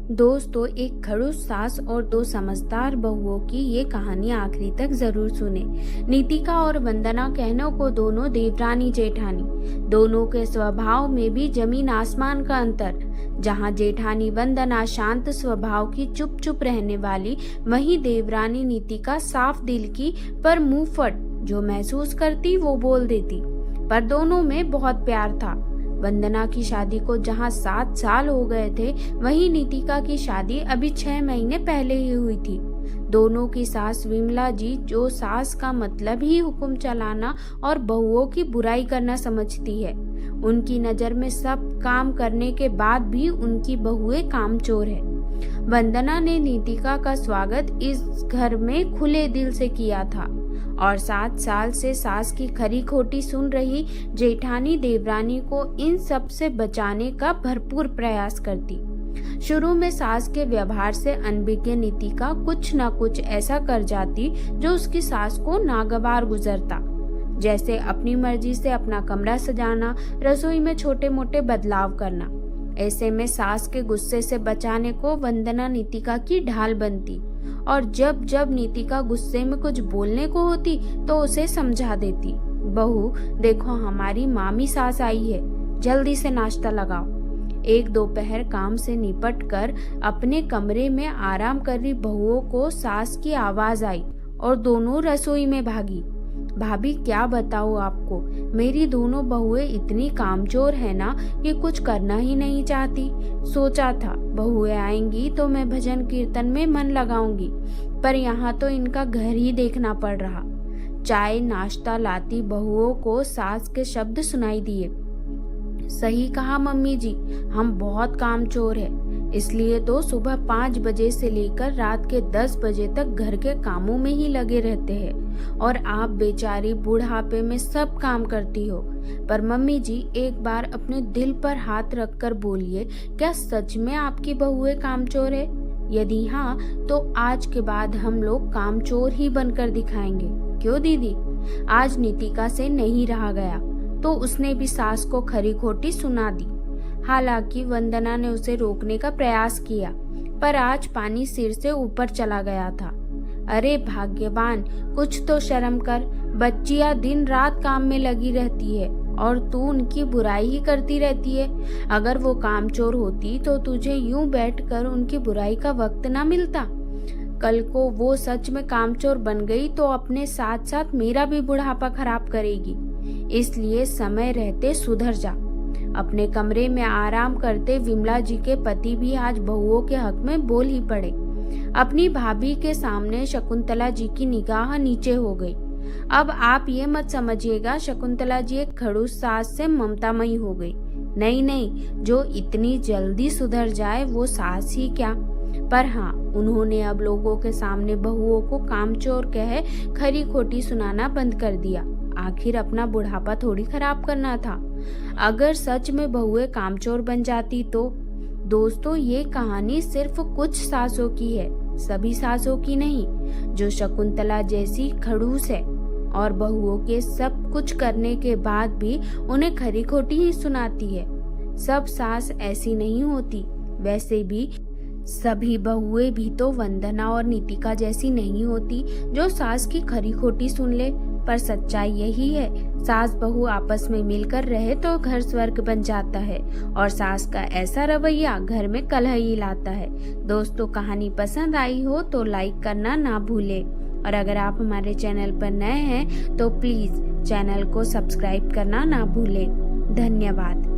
दोस्तों, एक खड़ूस सास और दो समझदार बहुओं की ये कहानी आखिरी तक जरूर सुने। नीतिका और वंदना कहने को दोनों देवरानी जेठानी, दोनों के स्वभाव में भी जमीन आसमान का अंतर। जहाँ जेठानी वंदना शांत स्वभाव की चुप चुप रहने वाली, वहीं देवरानी नीतिका साफ दिल की पर मुंह फट, जो महसूस करती वो बोल देती। पर दोनों में बहुत प्यार था। वंदना की शादी को जहां 7 साल हो गए थे, वहीं नीतिका की शादी अभी 6 महीने पहले ही हुई थी। दोनों की सास विमला जी, जो सास का मतलब ही हुक्म चलाना और बहुओं की बुराई करना समझती है, उनकी नजर में सब काम करने के बाद भी उनकी बहुएं कामचोर है। वंदना ने नीतिका का स्वागत इस घर में खुले दिल से किया था और 7 साल से सास की खरी खोटी सुन रही जेठानी देवरानी को इन सब से बचाने का भरपूर प्रयास करती। शुरू में सास के व्यवहार से अनभिज्ञ नीतिका कुछ न कुछ ऐसा कर जाती जो उसकी सास को नागवार गुजरता, जैसे अपनी मर्जी से अपना कमरा सजाना, रसोई में छोटे मोटे बदलाव करना। ऐसे में सास के गुस्से से बचाने को वंदना नीतिका की ढाल बनती और जब जब नीतिका गुस्से में कुछ बोलने को होती तो उसे समझा देती। बहू, देखो हमारी मामी सास आई है, जल्दी से नाश्ता लगाओ। एक दोपहर काम से निपट कर अपने कमरे में आराम कर रही बहुओं को सास की आवाज आई और दोनों रसोई में भागी। भाभी, क्या बताऊं आपको, मेरी दोनों बहुएं इतनी कामचोर है ना कि कुछ करना ही नहीं चाहती। सोचा था बहुएं आएंगी तो मैं भजन कीर्तन में मन लगाऊंगी, पर यहाँ तो इनका घर ही देखना पड़ रहा। चाय नाश्ता लाती बहुओं को सास के शब्द सुनाई दिए। सही कहा मम्मी जी, हम बहुत कामचोर है, इसलिए तो सुबह 5 बजे से लेकर रात के 10 बजे तक घर के कामों में ही लगे रहते हैं और आप बेचारी बुढ़ापे में सब काम करती हो। पर मम्मी जी, एक बार अपने दिल पर हाथ रखकर बोलिए, क्या सच में आपकी बहुएं कामचोर है? यदि हाँ, तो आज के बाद हम लोग कामचोर ही बनकर दिखाएंगे। क्यों दीदी? आज नीतिका से नहीं रहा गया तो उसने भी सास को खरी खोटी सुना दी। हालांकि वंदना ने उसे रोकने का प्रयास किया, पर आज पानी सिर से ऊपर चला गया था। अरे भाग्यवान, कुछ तो शर्म कर, बच्चियां दिन रात काम में लगी रहती है और तू उनकी बुराई ही करती रहती है। अगर वो कामचोर होती तो तुझे यूं बैठकर उनकी बुराई का वक्त ना मिलता। कल को वो सच में कामचोर बन गई तो अपने साथ साथ मेरा भी बुढ़ापा खराब करेगी। इसलिए समय रहते सुधर जा। अपने कमरे में आराम करते विमला जी के पति भी आज बहुओं के हक में बोल ही पड़े। अपनी भाभी के सामने शकुंतला जी की निगाह नीचे हो गई। अब आप ये मत समझिएगा शकुंतला जी एक खड़ूस सास से ममतामयी हो गई। नहीं नहीं, जो इतनी जल्दी सुधर जाए वो सास ही क्या। पर हाँ, उन्होंने अब लोगों के सामने बहुओं को कामचोर कहे खरी खोटी सुनाना बंद कर दिया। आखिर अपना बुढ़ापा थोड़ी खराब करना था। अगर सच में बहुएं कामचोर बन जाती तो। दोस्तों, ये कहानी सिर्फ कुछ सासों की है, सभी सासों की नहीं, जो शकुंतला जैसी खड़ूस है और बहुओं के सब कुछ करने के बाद भी उन्हें खरी खोटी ही सुनाती है। सब सास ऐसी नहीं होती। वैसे भी सभी बहुएं भी तो वंदना और नीतिका जैसी नहीं होती जो सास की खरी खोटी सुन ले। पर सच्चाई यही है, सास बहू आपस में मिलकर रहे तो घर स्वर्ग बन जाता है और सास का ऐसा रवैया घर में कलह ही लाता है। दोस्तों, कहानी पसंद आई हो तो लाइक करना ना भूले और अगर आप हमारे चैनल पर नए हैं तो प्लीज चैनल को सब्सक्राइब करना ना भूले। धन्यवाद।